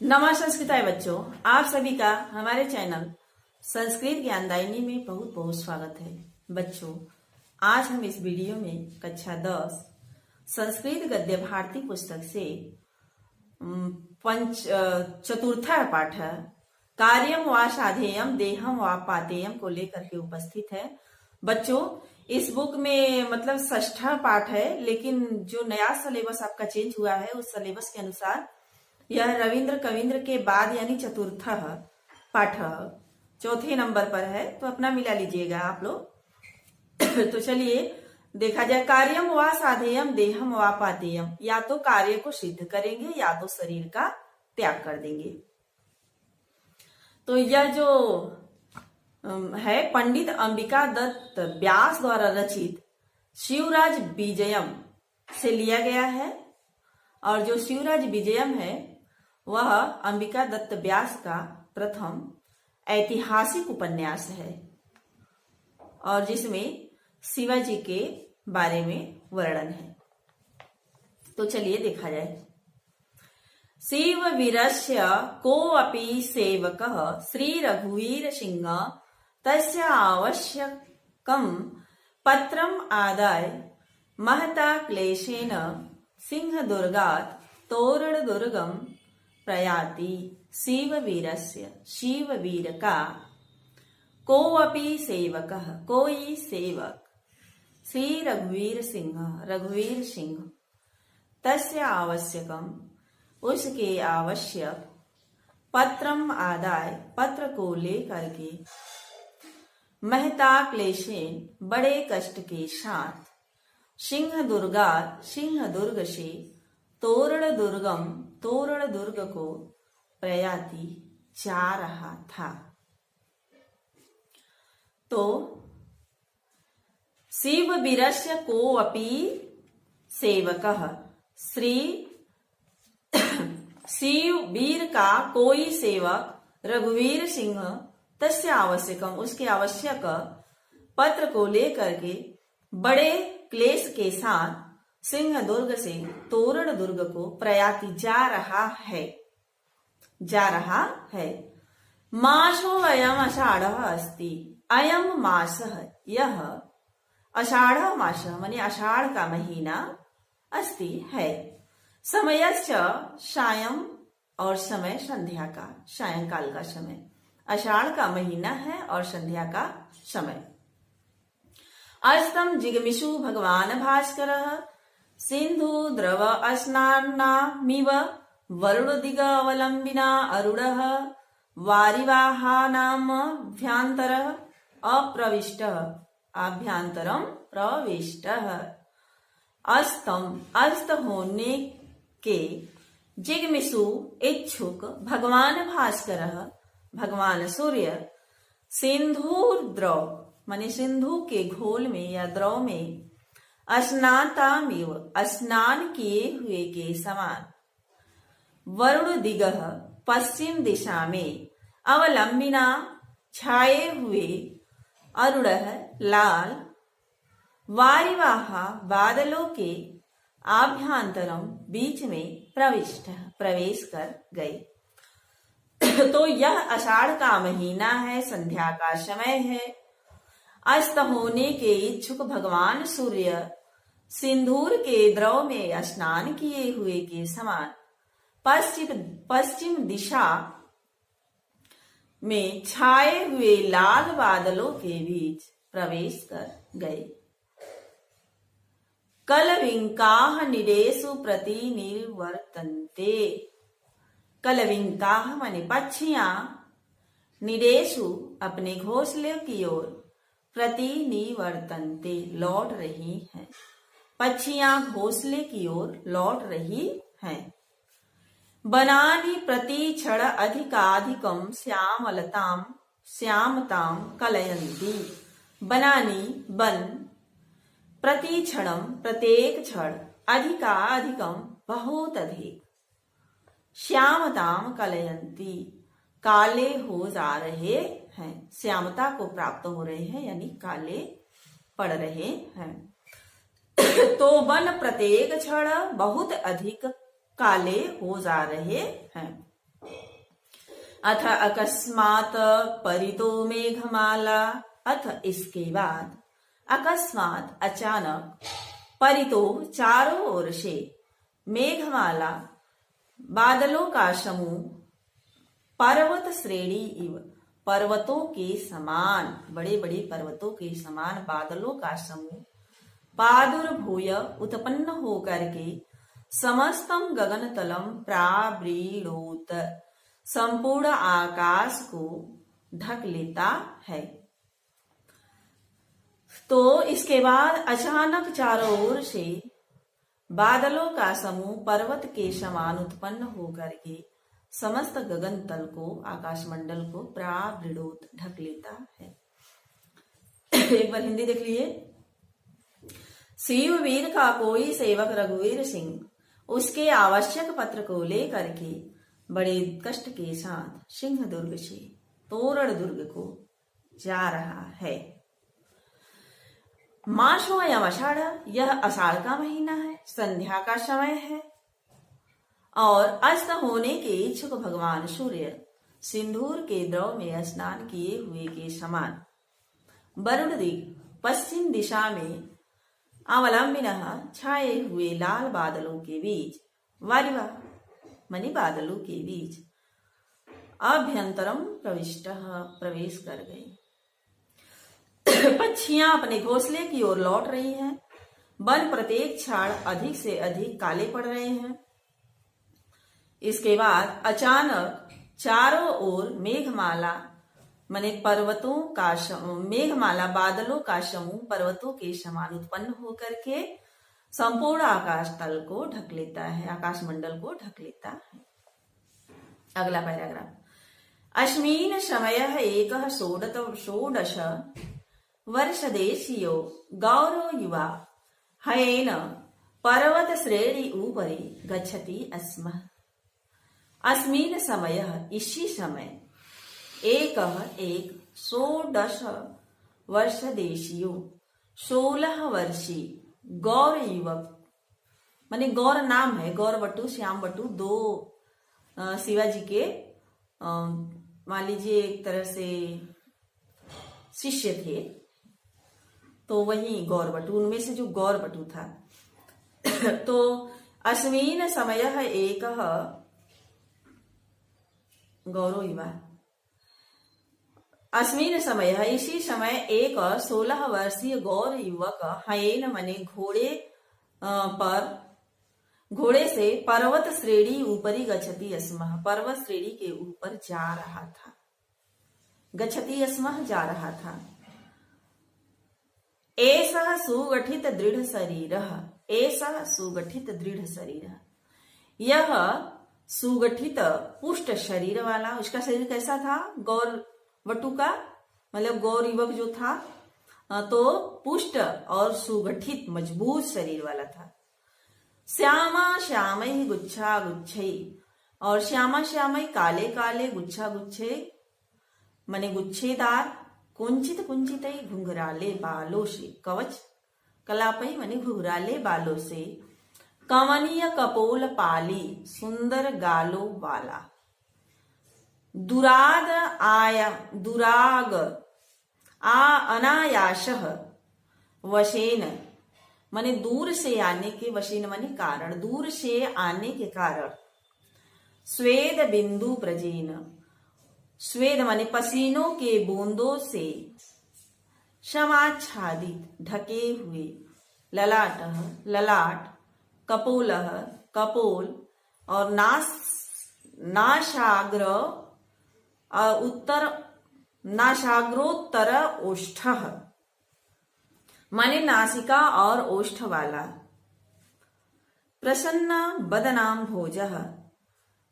नमस्कार संस्कृताय बच्चों, आप सभी का हमारे चैनल संस्कृत ज्ञानदायिनी में बहुत बहुत स्वागत है। बच्चों, आज हम इस वीडियो में कक्षा 10 संस्कृत गद्य भारती पुस्तक से चतुर्था पाठ कार्यम व साधेयम देहम व पातेयम को लेकर के उपस्थित है। बच्चों, इस बुक में मतलब षष्ठा पाठ है, लेकिन जो नया सिलेबस आपका चेंज हुआ है उस सिलेबस के अनुसार यह रविंद्र कविंद्र के बाद यानी चतुर्थ पाठ चौथे नंबर पर है, तो अपना मिला लीजिएगा आप लोग। तो चलिए देखा जाए। कार्यम व साधेयम देहम व पातेयम, या तो कार्य को सिद्ध करेंगे या तो शरीर का त्याग कर देंगे। तो यह जो है पंडित अंबिका दत्त व्यास द्वारा रचित शिवराज विजयम से लिया गया है, और जो शिवराज विजयम है वह अंबिका दत्त व्यास का प्रथम ऐतिहासिक उपन्यास है, और जिसमें शिवाजी के बारे में वर्णन है। तो चलिए देखा जाए। शिव वीरस्य को अपि सेवकः श्री रघुवीर सिंह तस्य आवश्यकं पत्रम आदाय महता क्लेशेन सिंह दुर्गात् तोरण दुर्गम प्रयाति। शिव वीरस्य, शिव वीर का, को अपि सेवकः, कोई सेवक, श्री रघुवीर सिंह, रघुवीर सिंह, तस्य आवश्यकम, उसके आवश्यक, पत्रम आदाय, पत्र को लेकर के, महता क्लेशेन, बड़े कष्ट के साथ, सिंह दुर्गा, सिंह दुर्ग से, तोरण दुर्गम, तोरण दुर्ग को प्रयाति जा रहा था। तो शिव वीरस्य को अपि सेवकः, श्री शिव वीर का कोई सेवक रघुवीर सिंह तस्य आवश्यकम, उसके आवश्यक पत्र को लेकर के बड़े क्लेश के साथ सिंह दुर्ग से तोरण दुर्ग को प्रयाति जा रहा है, जा रहा है। मासो अयम आषाढ़ अस्ति, अयम मास, यह आषाढ़ मास माने आषाढ़ का महीना, अस्ति है। समयश्च सायं, और समय संध्या का, सायंकाल का समय, आषाढ़ का महीना है और संध्या का समय। अस्तम जिगमिषु भगवान भास्करः सिंधु द्रव स्नानामिव वरुण दिग अवलंबिना अरुणः वारिवाहानामभ्यन्तरः अप्रविष्टः, आभ्यंतरम प्रविष्टः। अस्तम, अस्त होने के, जिगमिषु इच्छुक, भगवान भास्करः, भगवान सूर्य, सिंधुद्रव माने सिंधु के घोल में या द्रव में, स्नातामिव, स्नान किए हुए के समान, वरुण दिगः, पश्चिम दिशा में, अवलंबिना, छाए हुए, अरुणः, लाल, वारिवाहा, बादलों के, आभ्यंतरम, बीच में, प्रविष्ट, प्रवेश कर गए। तो यह आषाढ़ का महीना है, संध्या का समय है। अस्त होने के इच्छुक भगवान सूर्य सिंदूर के द्रव में स्नान किए हुए के समान पश्चिम दिशा में छाए हुए लाल बादलों के बीच प्रवेश कर गए। कलविंकाः निरेषु प्रति निर्वर्तन्ते, कलविंकाः माने पक्षियां, निरेषु अपने घोंसले की ओर, प्रति निवर्तन्ते लौट रही हैं, पक्षियां घोंसले की ओर लौट रही हैं। बनानि प्रति क्षण अधिकाधिकम श्यामलताम श्यामतां कलयन्ती, बनानी बन, प्रति क्षणम प्रत्येक क्षण, अधिकाधिकम बहुत अधिक, श्यामताम कलयंती काले हो जा रहे हैं, श्यामता को प्राप्त हो रहे हैं यानी काले पड़ रहे हैं। तो वन प्रत्येक क्षण बहुत अधिक काले हो जा रहे हैं। अथ अकस्मात परितो मेघमाला, अथ इसके बाद अकस्मात अचानक, परितो चारों ओर से, मेघमाला बादलों का समूह, पर्वत श्रेणी इव पर्वतों के समान, बड़े बड़े पर्वतों के समान बादलों का समूह, पादुर्भूय उत्पन्न होकर के, समस्तम गगनतलम प्रावृणोत संपूर्ण आकाश को ढक लेता है। तो इसके बाद अचानक चारों ओर से बादलों का समूह पर्वत के समान उत्पन्न होकर के समस्त गगन तल को, आकाश मंडल को प्रावृणोत ढक लेता है। एक बार हिंदी देख लिए। शिववीर का कोई सेवक रघुवीर सिंह उसके आवश्यक पत्र को लेकर के बड़े कष्ट के साथ सिंह दुर्ग से तोरण दुर्ग को जा रहा है। मासोयम आषाढ़, यह आषाढ़ का महीना है, संध्या का समय है और अस्त होने के इच्छुक भगवान सूर्य सिंदूर के द्रव में स्नान किए हुए के समान वरुण दिग पश्चिम दिशा में अवलंबिनः छाए हुए लाल बादलों के बीच, वारिवा मनी बादलों के बीच, अभ्यंतरम प्रवेश कर गए। पक्षियां अपने घोंसले की ओर लौट रही हैं, वन प्रत्येक क्षण अधिक से अधिक काले पड़ रहे हैं। इसके बाद अचानक चारों ओर मेघमाला माने पर्वतों का मेघमाला बादलों का समूह पर्वतों के समान उत्पन्न होकर के संपूर्ण आकाश तल को ढक लेता है, आकाश मंडल को ढक लेता है। अगला पैराग्राफ। अस्मिन् समयः एकः षोडश वर्षदेशीयो गौरव युवा हयेन पर्वत श्रेणी उपरि गच्छति स्म। अस्मिन् समयः, इसी समय, एक 16 वर्ष देशियो 16 वर्षीय गौर युवक, माने गौर नाम है, गौर बटू श्याम बटू दो शिवाजी के मान लीजिए एक तरह से शिष्य थे, तो वही गौर बटू, उनमें से जो गौर बटू था। तो अस्मिन् समयः एकः गौरव युवा, अस्मिन् समय, इसी समय एक 16 वर्षीय गौर युवक हयेन मने घोड़े से पर्वत श्रेणी ऊपरी गच्छति स्म, पर्वत श्रेणी के ऊपर जा रहा था, गच्छति स्म जा रहा था। एषः सुगठित दृढ़ शरीरः, एषः सुगठित दृढ़ शरीरः, यह सुगठित पुष्ट शरीर वाला, उसका शरीर कैसा था गौर वटु का, मतलब गौर युवक जो था तो पुष्ट और सुगठित मजबूत शरीर वाला था। श्यामा श्यामई गुच्छा गुच्छई, और श्यामा श्यामई काले काले गुच्छा गुच्छे मने गुच्छेदार, कुंचित कुंचितई घुंघराले बालों से, कवच कलापई मने घुंघराले बालों से, कमनीय कपोल पाली सुंदर गालों वाला, दुराग अनायासः वशेन माने दूर से आने के, वशेन माने कारण, दूर से आने के कारण, स्वेद बिंदु ब्रजेन, स्वेद माने पसीनों के बूंदों से, समाच्छादित ढके हुए, ललाटः ललाट, कपोलः कपोल, और नासाग्रोत्तर ओष्ठः माने नासिका और ओष्ठ वाला, प्रसन्न बदनाम भोजः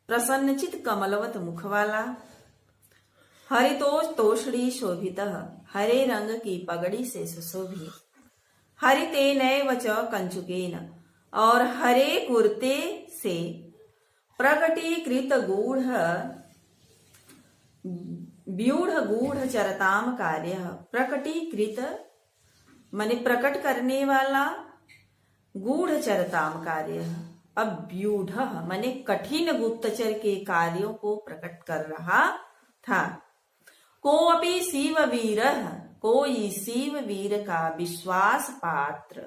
प्रसन्नचित कमलवत मुख वाला, हरितोष तोषणी शोभित, हरे रंग की पगड़ी से सुशोभित, हरितेनैव च कंचुकेन, और हरे कुर्ते से प्रकटीकृत व्यूढ़ गूढ़ चरताम कार्य। प्रकटीकृत माने प्रकट करने वाला, गूढ़ चरताम कार्य। अब व्यूढ़ माने कठिन गुप्तचर के कार्यों को प्रकट कर रहा था। कोऽपि शिव वीर, कोई शिव वीर का विश्वास पात्र,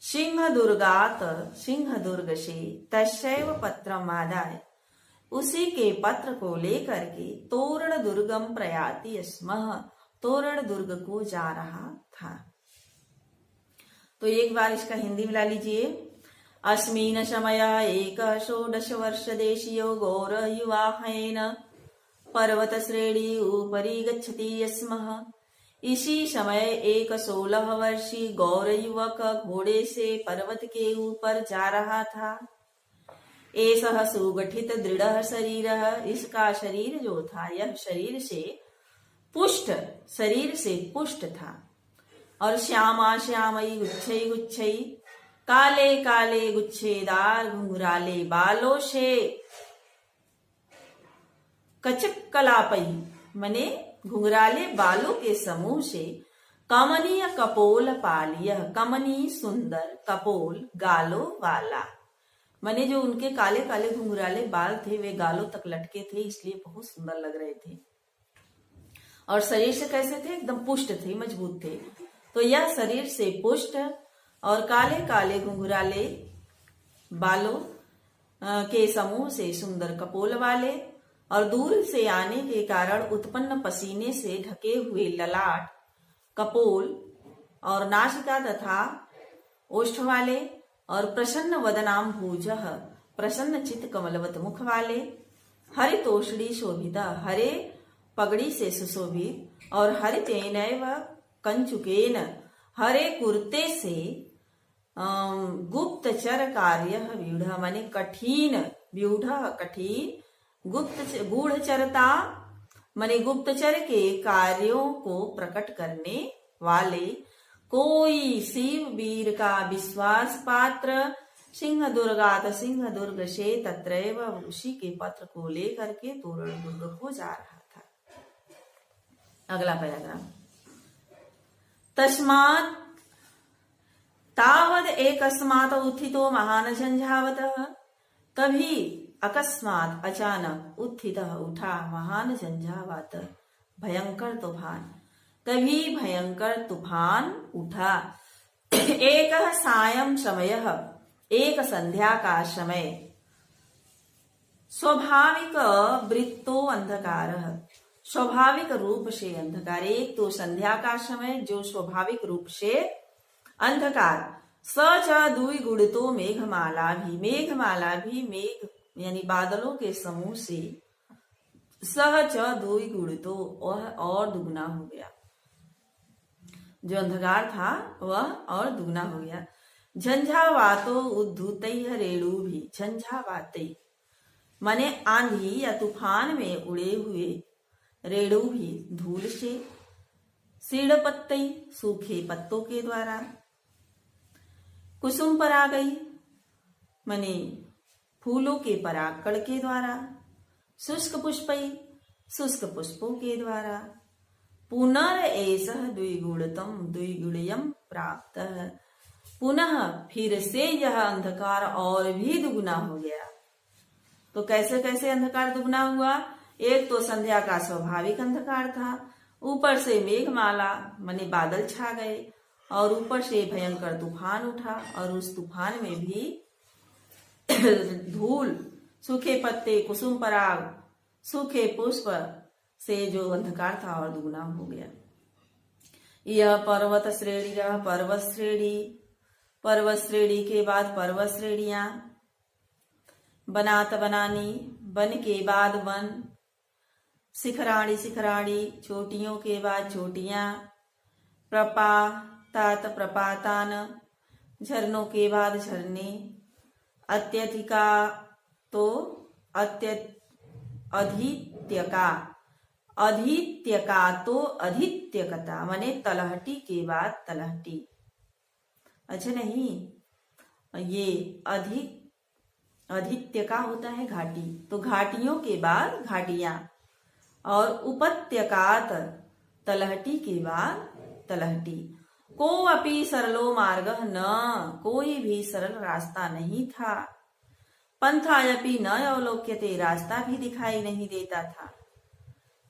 सिंह दुर्गात, सिंह दुर्ग से, तस्यैव पत्रम आदाय, उसी के पत्र को लेकर के तोरण दुर्गम प्रयाति स्म, तोरण दुर्ग को जा रहा था। तो एक बार इसका हिंदी मिला लीजिए। अस्मिन् समय एक 16 वर्ष देशीयो गौर युवाहेन पर्वत श्रेणी ऊपरी गच्छति स्म। इसी समय एक 16 वर्षीय गौर युवक घोड़े से पर्वत के ऊपर जा रहा था। एषः सुगठित दृढ़ शरीर, इसका शरीर जो था यह शरीर से पुष्ट था। और श्यामा श्यामई गुच्छई गुच्छई, काले काले गुच्छेदार घुंघराले बालों से, कचक कलापई मने घुंघराले बालों के समूह से, कमनीय कपोल पालिय, कमनी सुंदर, कपोल गालों वाला, मने जो उनके काले काले घुंघराले बाल थे वे गालों तक लटके थे, इसलिए बहुत सुंदर लग रहे थे। और शरीर से कैसे थे? एकदम पुष्ट थे, मजबूत थे। तो यह शरीर से पुष्ट और काले काले घुंघराले बालों के समूह से सुंदर कपोल वाले, और दूर से आने के कारण उत्पन्न पसीने से ढके हुए ललाट, कपोल और नासिका तथा ओष्ठ वाले, और प्रसन्न वदनाम भुजः, प्रसन्न चित कमलवत मुख वाले, हरितोषणी शोभित, हरे पगड़ी से सुशोभित, और हरितेनैव कंचुकेन, हरे कुर्ते से गुप्तचर कार्य व्यूढ़ माने कठिन, व्यूढ़ कठिन, गूढ़चरता माने गुप्तचर के कार्यों को प्रकट करने वाले, कोई शिव वीर का विश्वास पात्र, सिंह दुर्गात, सिंह दुर्ग से, तत्रैव उसी के पत्र को लेकर के तोरण दुर्ग को जा रहा था। अगला पैराग्राफ। तस्मात् तावद एकस्मात् उत्थितो महान झंझावतः, तभी अकस्मात अचानक उत्थितः उठा महान झंझावात, भयंकर तूफान, तभी भयंकर तूफान उठा। एक सायं समय, एक संध्या का समय, स्वाभाविक वृत्तो अंधकार, स्वाभाविक रूप से अंधकार। एक तो संध्या का समय जो स्वाभाविक रूप से अंधकार, स च दुई गुणितो मेघमाला भी, मेघमाला भी मेघ यानी बादलों के समूह से, सह च दुई गुणितो वह और दुगना हो गया, जो अंधकार था वह और दुगना हो गया। झंझावातो उद्धूतई रेणु भी, झंझावातई माने आंधी या तूफान में उड़े हुए रेणु भी धूल से, सीड़ पत्तई सूखे पत्तों के द्वारा, कुसुम परागई माने फूलों के परागकण के द्वारा, शुष्क पुष्पई शुष्क पुष्पों के द्वारा, पुनरेषः द्विगुणतम द्विगुणयम प्राप्त, पुनः फिर से यह अंधकार और भी दुगुना हो गया। तो कैसे कैसे अंधकार दुगुना हुआ? एक तो संध्या का स्वाभाविक अंधकार था, ऊपर से मेघमाला माने बादल छा गए, और ऊपर से भयंकर तूफान उठा, और उस तूफान में भी धूल, सूखे पत्ते, कुसुम पराग, सूखे पुष्प से जो अंधकार था और दुगुना हो गया। यह पर्वत श्रेणी, पर्वत श्रेणी के बाद पर्वत श्रेणियां, बनात बनानी, बन के बाद वन, शिखराणी शिखराणी, चोटियों के बाद चोटियां, प्रपातात प्रपातान, झरनों के बाद झरने, अत्यधिका तो अधित्यका अधित्यका तो अधित्यकता माने तलहटी के बाद तलहटी। अच्छा नहीं, ये अधित्यका होता है घाटी, तो घाटियों के बाद घाटियां। और उपत्यकात तलहटी के बाद तलहटी। को अपि सरलो मार्ग न, कोई भी सरल रास्ता नहीं था। पंथायपि न अवलोक्यते, रास्ता भी दिखाई नहीं देता था,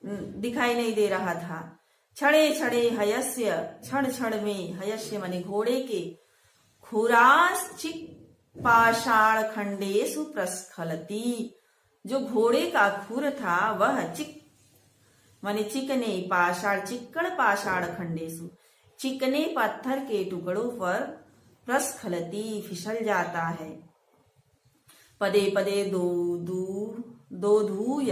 दिखाई नहीं दे रहा था। छड़े छड़े हयस्य, छड़ छड़ में, हयस्य माने घोड़े के, खुरास चिक पाषाण खंडेसु प्रस्खलती, जो घोड़े का खुर था वह चिक माने चिकने, पाषाण चिक्कड़ पाषाण खंडेसु, चिकने पत्थर के टुकड़ों पर प्रस्खलती फिसल जाता है। पदे पदे दो धूय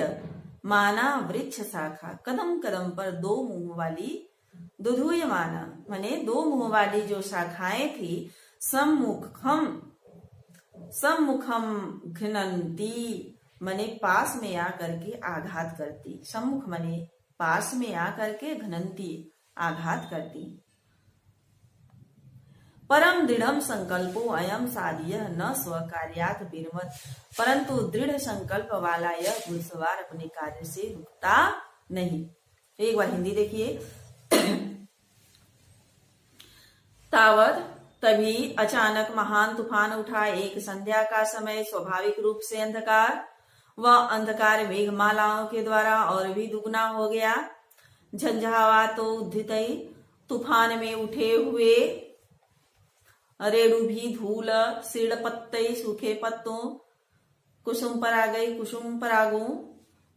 माना वृक्ष शाखा, कदम कदम पर दो मुंह वाली, दुधूय माना माने दो मुंह वाली जो शाखाएं थी, सम्मुखम घ्नन्ति माने पास में आकर के आघात करती, सम्मुख माने पास में आकर के, घ्नन्ति आघात करती। परम दृढ़ संकल्पो अयम साधियः न स्वकार्यात् विरमत, परंतु दृढ़ संकल्प वाला यह घुड़सवार अपने कार्य से रुकता नहीं। एक बार हिंदी देखिए। तावत तभी अचानक महान तूफान उठा। एक संध्या का समय, स्वाभाविक रूप से अंधकार, वह अंधकार मेघमालाओं के द्वारा और भी दुगना हो गया। झंझावातो उद्धितई, तूफान में उठे हुए रेणु भी धूल, सीड़ पत्ते सूखे पत्तों, कुसुम पर आ गई कुसुम परागों,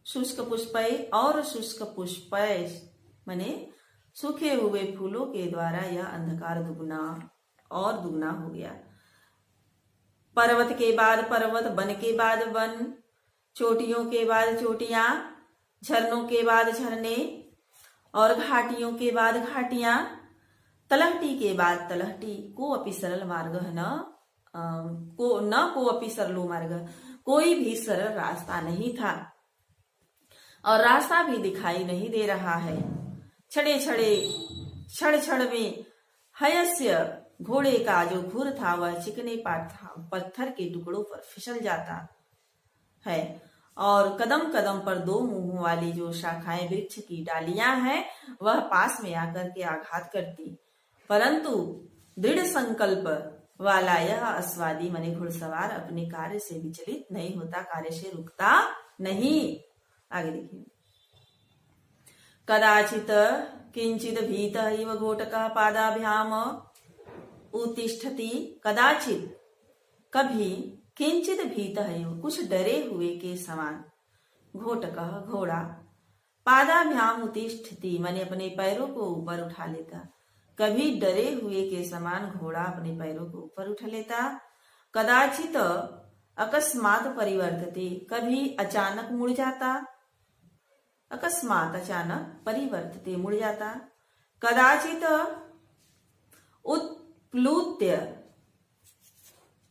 शुष्क पुष्पय और शुष्क पुष्पय माने सूखे हुए फूलों के द्वारा यह अंधकार दुगना और दुगना हो गया। पर्वत के बाद पर्वत, वन के बाद वन, चोटियों के बाद चोटियां, झरनों के बाद झरने और घाटियों के बाद घाटियां, तलहटी के बाद तलहटी। को अपि सरल मार्ग को अपि सरलो मार्ग, कोई भी सरल रास्ता नहीं था और रास्ता भी दिखाई नहीं दे रहा है। छड़े छड़े छड़ छड़ में हयस्य, घोड़े का जो खुर था वह चिकने पत्थर के टुकड़ों पर फिसल जाता है। और कदम कदम पर दो मुंह वाली जो शाखाएं वृक्ष की डालियां हैं वह पास में आकर के आघात करती। परंतु दृढ़ संकल्प वाला यह अस्वादी माने घुड़सवार अपने कार्य से विचलित नहीं होता, कार्य से रुकता नहीं। आगे देखिए। कदाचित किंचित भीत इव घोटकः पादाभ्याम उत्तिष्ठति, कदाचित कभी, किंचित भीत है कुछ डरे हुए के समान, घोटकः घोड़ा, पादाभ्याम उत्तिष्ठति माने अपने पैरों को ऊपर उठा लेता। कभी डरे हुए के समान घोड़ा अपने पैरों को ऊपर उठा लेता। कदाचित अकस्मात परिवर्तते, कभी अचानक मुड़ जाता। अकस्मात अचानक, परिवर्तते मुड़ जाता। कदाचित उत्प्लुत्य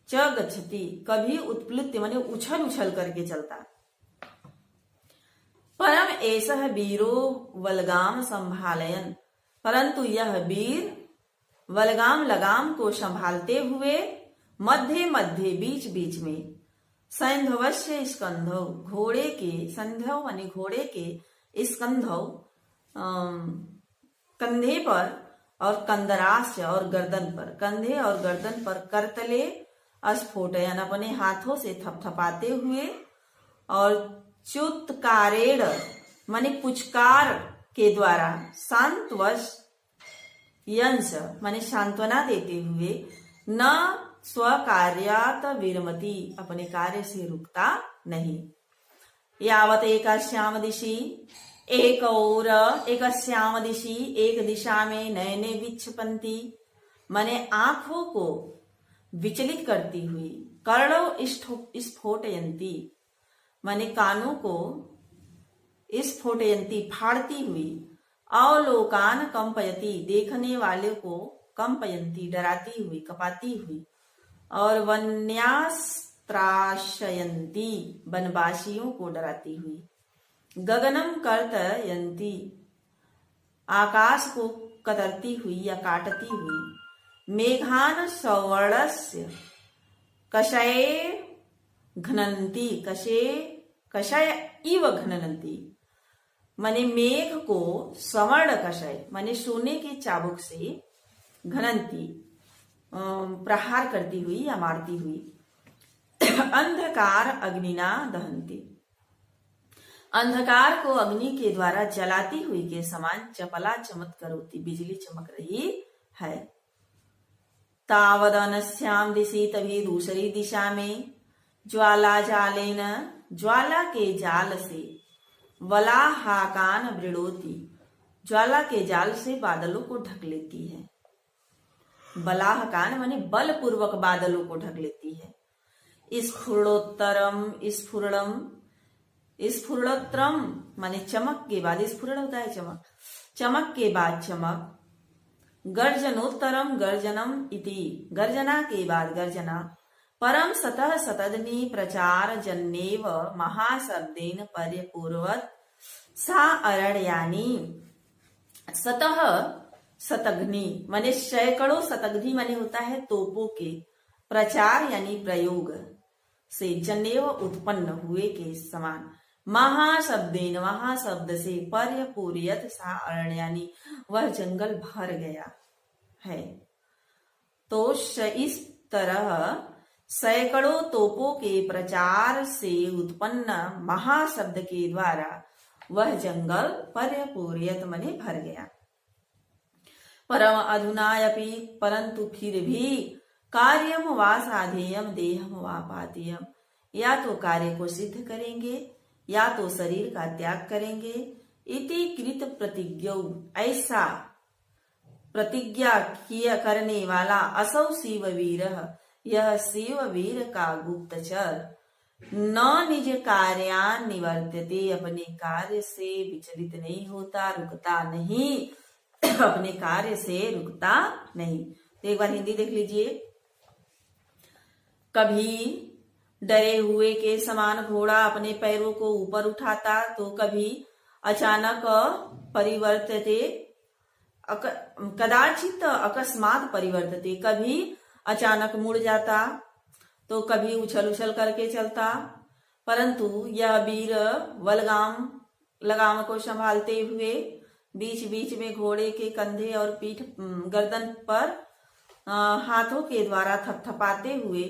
च गच्छति, कभी उत्प्लुत्य माने उछल उछल करके चलता। परम एषः वीरो वलगाम संभालयन, परंतु यह वीर वलगाम लगाम को संभालते हुए मध्य मध्य बीच बीच में, सैंधवस्य स्कंधौ, घोड़े के संध्यो माने घोड़े के स्कंधौ कंधे पर और कंदरास्य और गर्दन पर, कंधे और गर्दन पर करतले स्फोटयन अपने हाथों से थपथपाते हुए और च्युतकारेण माने पुचकार के द्वारा, शांतवश यंश माने सांत्वना देते हुए, न स्वकार्यात विरमति अपने कार्य से रुकता नहीं। यावत एकस्याम दिशि, एक और एकस्याम दिशि, एक दिशा में नयने विक्षपन्ति माने आंखों को विचलित करती हुई, कर्णो स्फोटयन्ति माने कानों को स्फोटयन्ति फाड़ती हुई, अवलोकान कंपयति देखने वाले को कंपयन्ति डराती हुई कपाती हुई, और वन्यास्त्राशयन्ति वनवासियों को डराती हुई। गगनम कर्तयन्ति, आकाश को कतरती हुई या काटती हुई। मेघान सवर्णस्य कषय घनन्ति, कषय इव घनन्ति, माने मेघ को स्वर्ण कषय माने सोने के चाबुक से घनन्ति प्रहार करती हुई या मारती हुई। अंधकार अग्निना दहन्ति, अंधकार को अग्नि के द्वारा जलाती हुई के समान चपला चमत्करोति, बिजली चमक रही है। तावदनस्याम दिशि, तभी दूसरी दिशा में ज्वाला जालेन, ज्वाला के जाल से, वलाहाकान वृणोति, ज्वाला के जाल से बादलों को ढक लेती है। बलाहकान माने बलपूर्वक बादलों को ढक लेती है। स्फुरणोत्तरम, स्फुरणम, स्फुरणोत्तरम माने चमक के बाद, स्फुरण होता है चमक, चमक के बाद चमक। गर्जनोत्तरम गर्जनम इति, गर्जना के बाद गर्जना। परम सतः सतदनी प्रचार जन्नेव महाशब्देन पर्यपूर्वत सा अरण्यानि। सतः शतघ्नि माने सैकड़ों, शतघ्नि माने होता है तोपों के, प्रचार यानी प्रयोग से, जन्नेव उत्पन्न हुए के समान। महाशब्देन महाशब्द से, पर्यपूर्यत सा अरण्यानि वह जंगल भर गया है। तो इस तरह सैकड़ों तोपों के प्रचार से उत्पन्न महाशब्द के द्वारा वह जंगल पर्यपूर्यत माने भर गया। परम अधुनायपि, परंतु फिर भी, कार्यम वा साधेयम देहम वा पातेयम, या तो कार्य को सिद्ध करेंगे या तो शरीर का त्याग करेंगे। इति कृत प्रतिज्ञौ, ऐसा प्रतिज्ञा किया करने वाला असौ शिववीर, यह शिववीर का गुप्तचर, न निज कार्यान निवर्त्यते, अपने कार्य से विचलित नहीं होता, रुकता नहीं, अपने कार्य से रुकता नहीं। तो एक बार हिंदी देख लीजिए। कभी डरे हुए के समान घोड़ा अपने पैरों को ऊपर उठाता, तो कभी अचानक परिवर्तते, कदाचित अकस्मात परिवर्तते, कभी अचानक मुड़ जाता, तो कभी उछल उछल करके चलता। परंतु यह वीर लगाम को संभालते हुए बीच बीच में घोड़े के कंधे और पीठ, गर्दन पर हाथों के द्वारा थपथपाते हुए,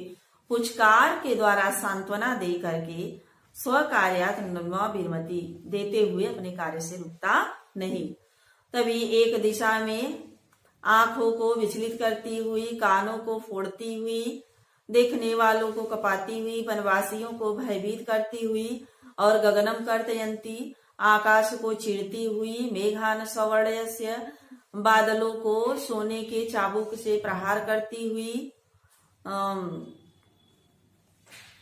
पुचकार के द्वारा सांत्वना दे करके, स्वकार्यात न विरमति, देते हुए अपने कार्य से रुकता नहीं। तभी एक दिशा में आंखों को विचलित करती हुई, कानों को फोड़ती हुई, देखने वालों को कपाती हुई, वनवासियों को भयभीत करती हुई, और गगनम कर्तयन्ति, आकाश को चीरती हुई, मेघान सवर्णस्य, बादलों को सोने के चाबुक से प्रहार करती हुई,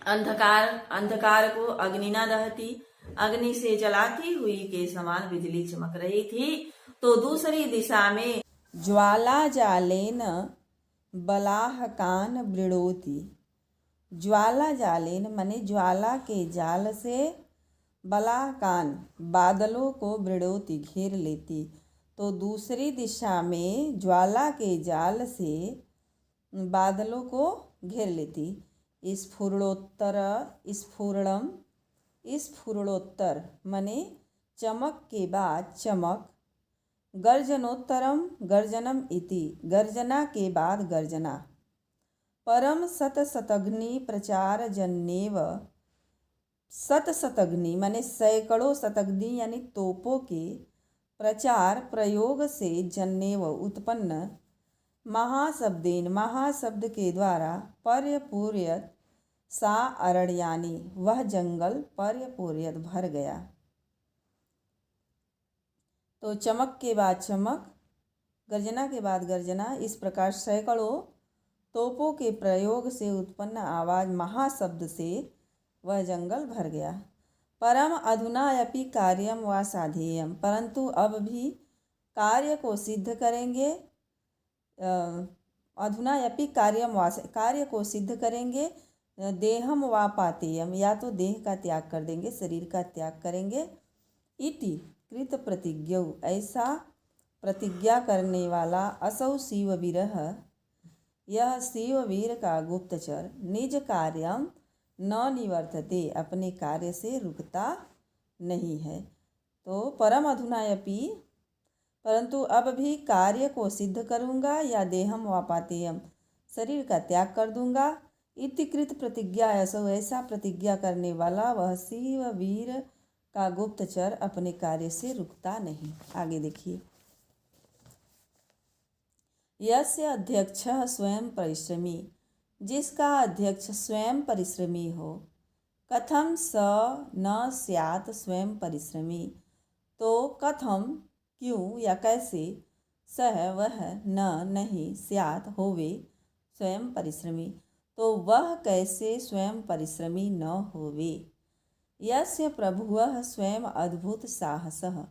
अंधकार को अग्निना दहती, अग्नि से जलाती हुई के समान बिजली चमक रही थी। तो दूसरी दिशा में ज्वाला जालेन बलाहकान वृणोति, ज्वाला जालेन माने ज्वाला के जाल से, बलाहकान बादलों को वृणोति घेर लेती। तो दूसरी दिशा में ज्वाला के जाल से बादलों को घेर लेती। स्फुरणोत्तर, स्फुरणम, स्फुरणोत्तर माने चमक के बाद चमक। गर्जनोत्तरम गर्जनम इति, गर्जना के बाद गर्जना। परम शतशतघ्नि प्रचार जन्नेव, शतशतघ्नि माने सैकड़ों, शतघ्नि यानी तोपों के प्रचार प्रयोग से, जन्नेव उत्पन्न, महाशब्देन महाशब्द के द्वारा, पर्यपूर्यत सा अरण्यानि वह जंगल पर्यपूर्यत भर गया। तो चमक के बाद चमक, गर्जना के बाद गर्जना, इस प्रकार सैकड़ों तोपों के प्रयोग से उत्पन्न आवाज महाशब्द से वह जंगल भर गया। परम अधुनायपि कार्यम व साधेयम, परंतु अब भी कार्य को सिद्ध करेंगे। अधुनायपि कार्यम व, कार्य को सिद्ध करेंगे। देहम व पातेयम, या तो देह का त्याग कर देंगे, शरीर का त्याग करेंगे। इति कृत प्रतिज्ञौ, ऐसा प्रतिज्ञा करने वाला असौ शिववीरः, यह शिववीर का गुप्तचर निज कार्यम न निवर्तते, अपने कार्य से रुकता नहीं है। तो परम अधुनायपि, परंतु अब भी कार्य को सिद्ध करूँगा, या देहम वापातेयम, शरीर का त्याग कर दूंगा। इतिकृत प्रतिज्ञा, ऐसा प्रतिज्ञा करने वाला वह शिववीर का गुप्तचर अपने कार्य से रुकता नहीं। आगे देखिए, यस्य अध्यक्ष स्वयं परिश्रमी, जिसका अध्यक्ष स्वयं परिश्रमी हो, कथम स न स्यात् स्वयं परिश्रमी, तो कथम क्यों या कैसे, सह वह न नहीं स्यात् होवे स्वयं परिश्रमी, तो वह कैसे स्वयं परिश्रमी न होवे। यस्य प्रभुवः स्वयं अद्भुत साहसः,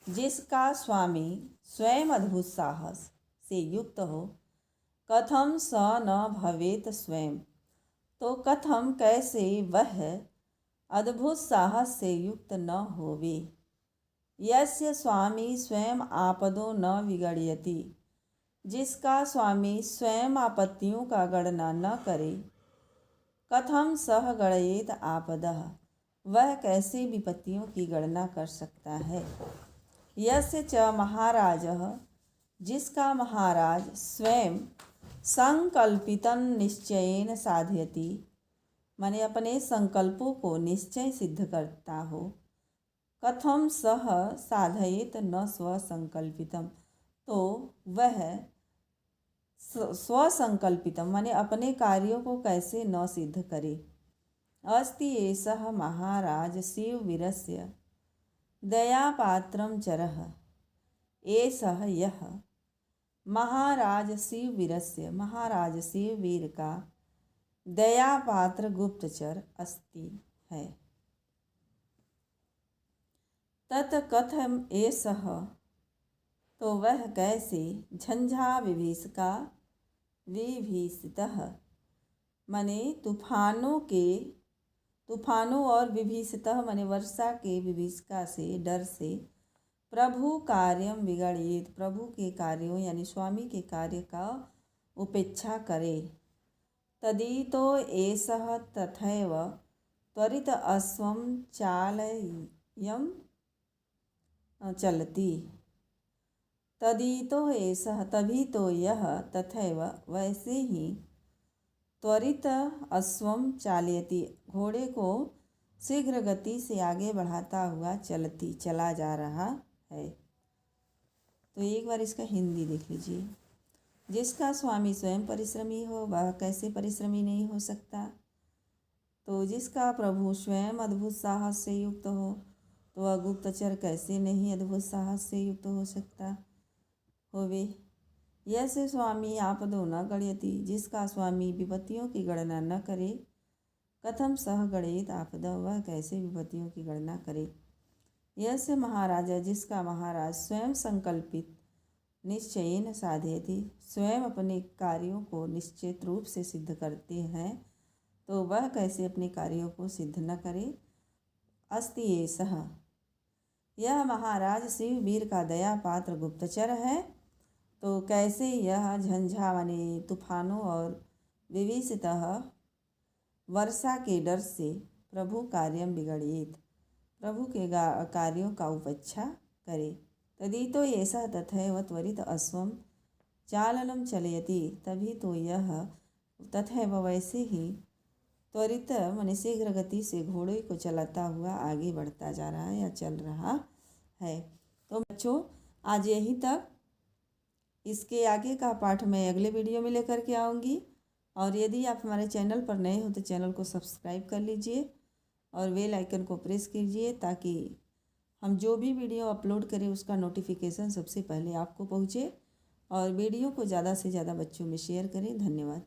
जिसका स्वामी स्वयं अद्भुत साहस से युक्त हो, कथम स न भवेत स्वयं, तो कथम कैसे वह अद्भुत साहस से युक्त न होवे। यस्य स्वामी स्वयं आपदो न विगड़यति, जिसका स्वामी स्वयं आपत्तियों का गणना न करे, कथम सह गणयेत आपदः, वह कैसे विपत्तियों की गणना कर सकता है। यस्य च महाराजः, जिसका महाराज स्वयं संकल्पितं निश्चयेन साधयति, माने अपने संकल्पों को निश्चय सिद्ध करता हो, कथम सह साधयेत न स्वसंकल्पितम, तो वह स्वसंकल्पितम माने अपने कार्यों को कैसे न सिद्ध करे। अस्ति एषः महाराज शिववीरस्य दयापात्रं चरः, एषः यह महाराज शिववीरस्य, महाराज शिववीर का दयापात्र गुप्तचर अस्ति है। तत् कथम एषः, तो वह कैसे, झंझा विभीषका विभीषितः, माने तूफानों और विभीषितः माने वर्षा के विभीषिका से, डर से, प्रभु कार्यम बिगड़ित, प्रभु के कार्यों यानी स्वामी के कार्य का उपेक्षा करे। तदितो एषः तथैव त्वरित अश्वं चालयं चलति, तदितो एषः, तभी तो यह, तथैव वैसे ही, त्वरित अश्वम चालयति, घोड़े को शीघ्र गति से आगे बढ़ाता हुआ चलती, चला जा रहा है। तो एक बार इसका हिंदी देख लीजिए। जिसका स्वामी स्वयं परिश्रमी हो, वह कैसे परिश्रमी नहीं हो सकता। तो जिसका प्रभु स्वयं अद्भुत साहस से युक्त हो, तो वह गुप्तचर कैसे नहीं अद्भुत साहस से युक्त हो सकता होवे। यस्य स्वामी आपदो न गणयति, जिसका स्वामी विपत्तियों की गणना न करे, कथम सह गणयेत आपदा, वह कैसे विपत्तियों की गणना करे। यस्य महाराजा, जिसका महाराज स्वयं संकल्पित निश्चयेन साधयति, स्वयं अपने कार्यों को निश्चित रूप से सिद्ध करते हैं, तो वह कैसे अपने कार्यों को सिद्ध न करे। अस्ति एषः, यह महाराज शिववीर का दया पात्र गुप्तचर है, तो कैसे यह झंझा माने तूफानों और विभीषितः वर्षा के डर से प्रभु कार्यम बिगड़ेत, प्रभु के कार्यों का उपेक्षा करे। तदितो ऐसा तथैव त्वरित अश्वम चालनम चलयति, तभी तो यह तथैव वैसे ही त्वरित माने शीघ्र गति से घोड़े को चलाता हुआ आगे बढ़ता जा रहा है या चल रहा है। तो बच्चों आज यहीं तक, इसके आगे का पाठ मैं अगले वीडियो में लेकर के आऊँगी। और यदि आप हमारे चैनल पर नए हो तो चैनल को सब्सक्राइब कर लीजिए और बेल आइकन को प्रेस कीजिए, ताकि हम जो भी वीडियो अपलोड करें उसका नोटिफिकेशन सबसे पहले आपको पहुँचे। और वीडियो को ज़्यादा से ज़्यादा बच्चों में शेयर करें। धन्यवाद।